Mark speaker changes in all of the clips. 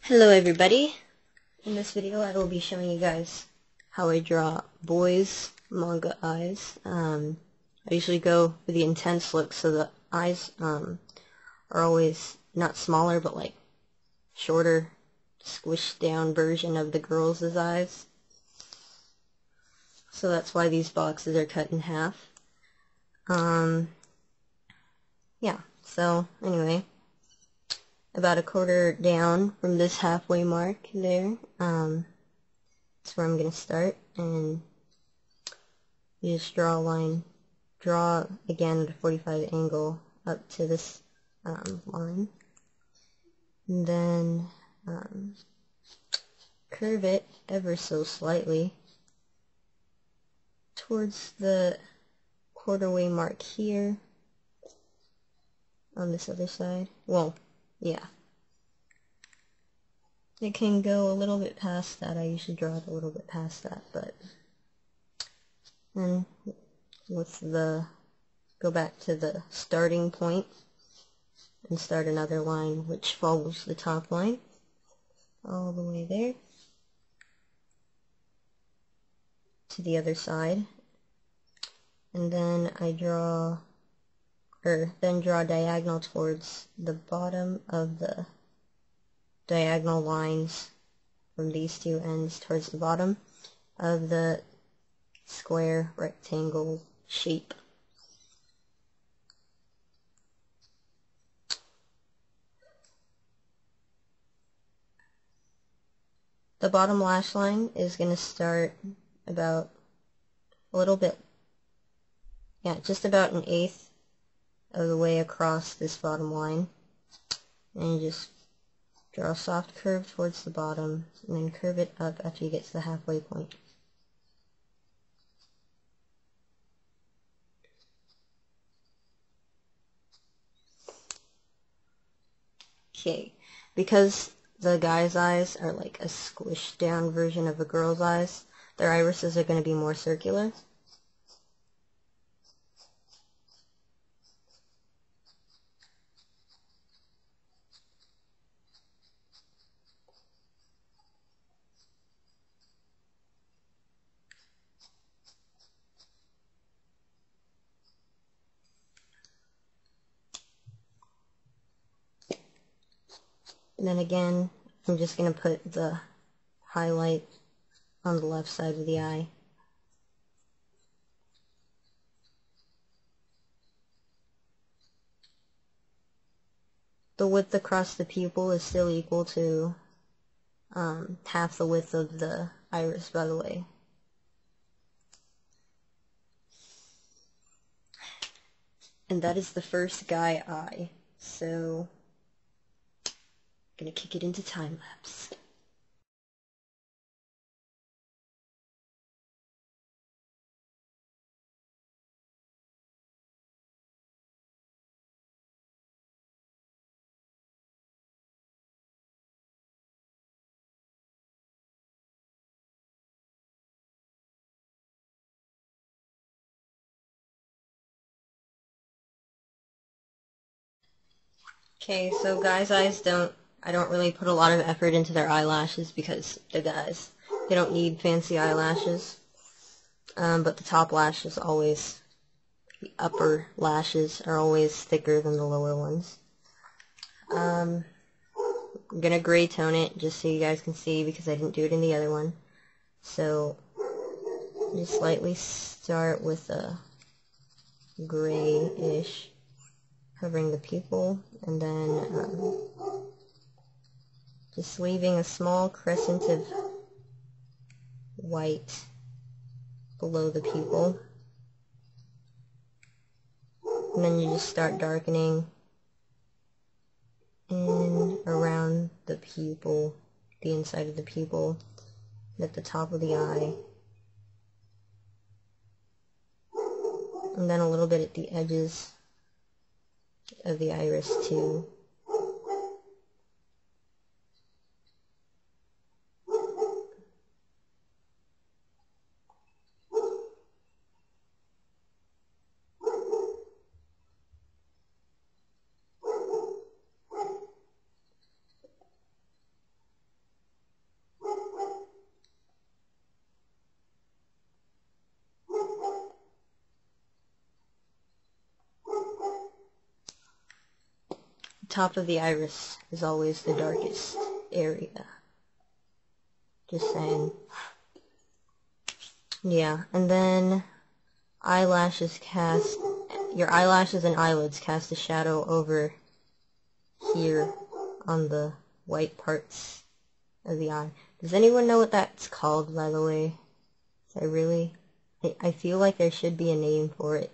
Speaker 1: Hello everybody. In this video I will be showing you guys how I draw boys' manga eyes. I usually go for the intense look so the eyes are always not smaller but like shorter, squished down version of the girls' eyes. So that's why these boxes are cut in half. Yeah, so anyway, about a quarter down from this halfway mark there, that's where I'm going to start, and you just draw a line, draw again at a 45 angle up to this line, and then curve it ever so slightly towards the quarter-way mark here on this other side. Well, yeah. It can go a little bit past that. I usually draw it a little bit past that, but then go back to the starting point and start another line which follows the top line all the way there to the other side, and then I draw diagonal towards the bottom of the diagonal lines from these two ends towards the bottom of the square rectangle shape. The bottom lash line is going to start about a little bit, just about an eighth of the way across this bottom line, and you just draw a soft curve towards the bottom and then curve it up after you get to the halfway point. Okay, because the guy's eyes are like a squished down version of a girl's eyes, their irises are going to be more circular. And then again, I'm just going to put the highlight on the left side of the eye. The width across the pupil is still equal to half the width of the iris, by the way. And that is the first guy eye. So, I'm gonna kick it into time lapse. Okay, so guys' eyes I don't really put a lot of effort into their eyelashes because they're guys. They don't need fancy eyelashes. But the top lashes always, the upper lashes are always thicker than the lower ones. I'm gonna gray tone it just so you guys can see because I didn't do it in the other one. So, just slightly start with a grayish, covering the pupil, and then just leaving a small crescent of white below the pupil. And then you just start darkening in around the pupil, the inside of the pupil, and at the top of the eye. And then a little bit at the edges of the iris too. top of the iris is always the darkest area. Just saying. Yeah, and then eyelashes cast, your eyelashes and eyelids cast a shadow over here on the white parts of the eye. Does anyone know what that's called, by the way? I feel like there should be a name for it.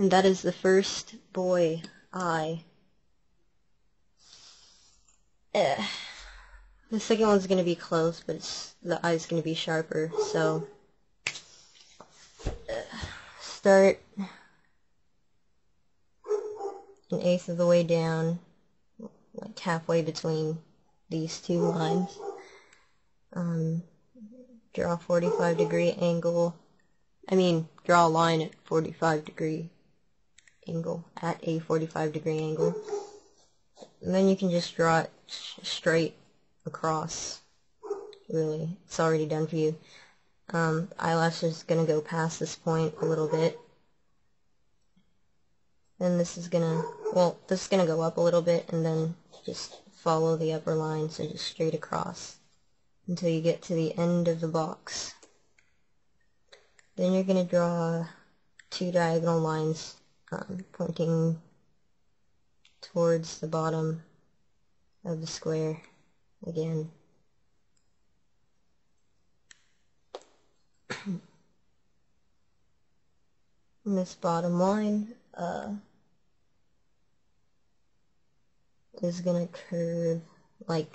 Speaker 1: And that is the first boy eye. The second one's going to be close, but the eye's going to be sharper, so start 1/8 of the way down, like halfway between these two lines. Draw a 45-degree angle. Draw a line at 45-degree angle, at a 45-degree angle. And then you can just draw it straight across. Really, it's already done for you. Eyelash is going to go past this point a little bit. Then this is going to go up a little bit, and then just follow the upper line, so just straight across until you get to the end of the box. Then you're going to draw 2 diagonal lines pointing towards the bottom of the square again. And this bottom line is gonna curve like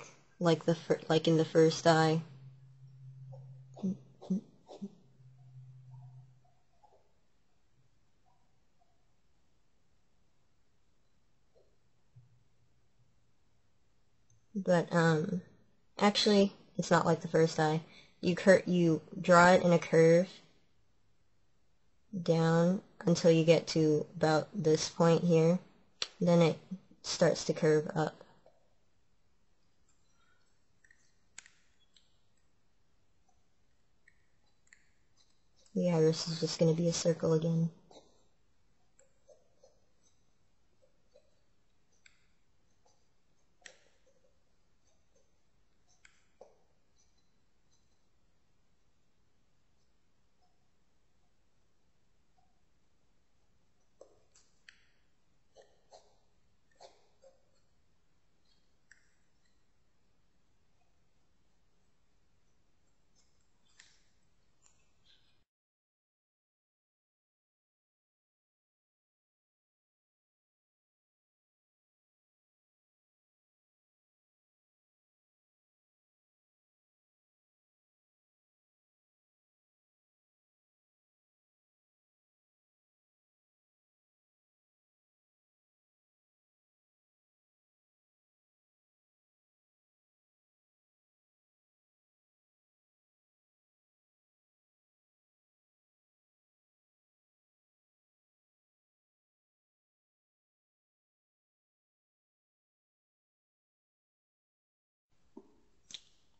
Speaker 1: in the first eye. But actually, it's not like the first eye. You draw it in a curve down until you get to about this point here. Then it starts to curve up. The iris is just going to be a circle again.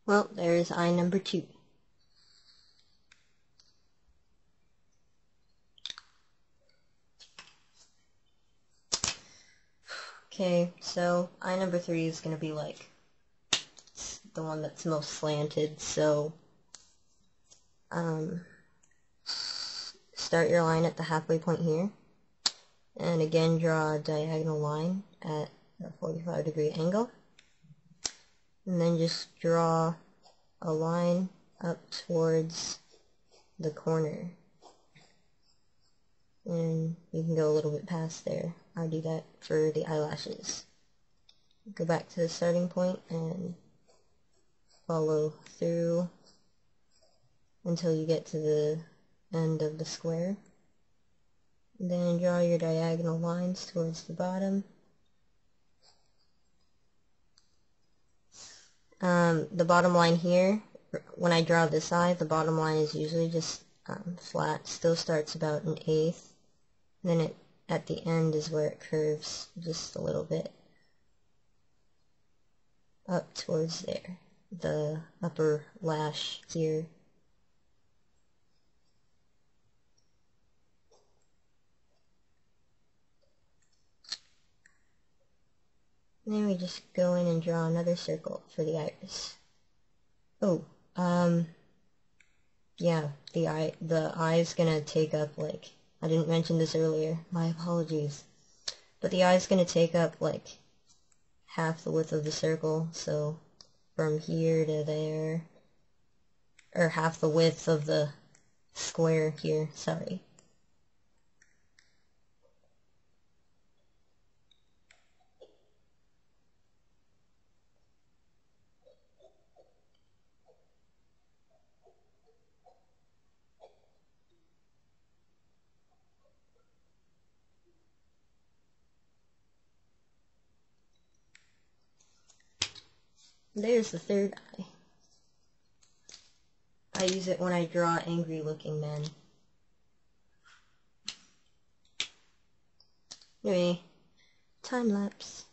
Speaker 1: Well, there's eye number 2. Okay, so eye number 3 is going to be like the one that's most slanted, so start your line at the halfway point here, and again draw a diagonal line at a 45-degree angle, and then just draw a line up towards the corner, and you can go a little bit past there. I'll do that for the eyelashes. Go back to the starting point and follow through until you get to the end of the square. Then draw your diagonal lines towards the bottom. The bottom line here, when I draw this eye, the bottom line is usually just flat. Still starts about 1/8. Then it at the end is where it curves just a little bit up towards there, the upper lash here. And then we just go in and draw another circle for the iris. Oh, yeah, the eye's gonna take up, like, I didn't mention this earlier, my apologies. But the eye's gonna take up, like, half the width of the circle, so from here to there, or half the width of the square here, sorry. There's the third eye. I use it when I draw angry looking men. Anyway, time lapse.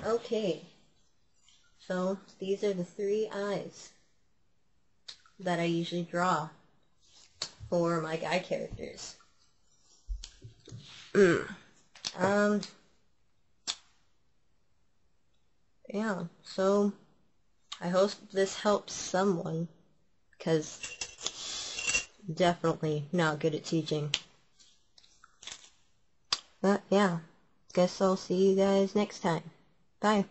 Speaker 1: Okay, so these are the 3 eyes that I usually draw for my guy characters. Yeah, so I hope this helps someone, because definitely not good at teaching. But yeah, guess I'll see you guys next time. Bye.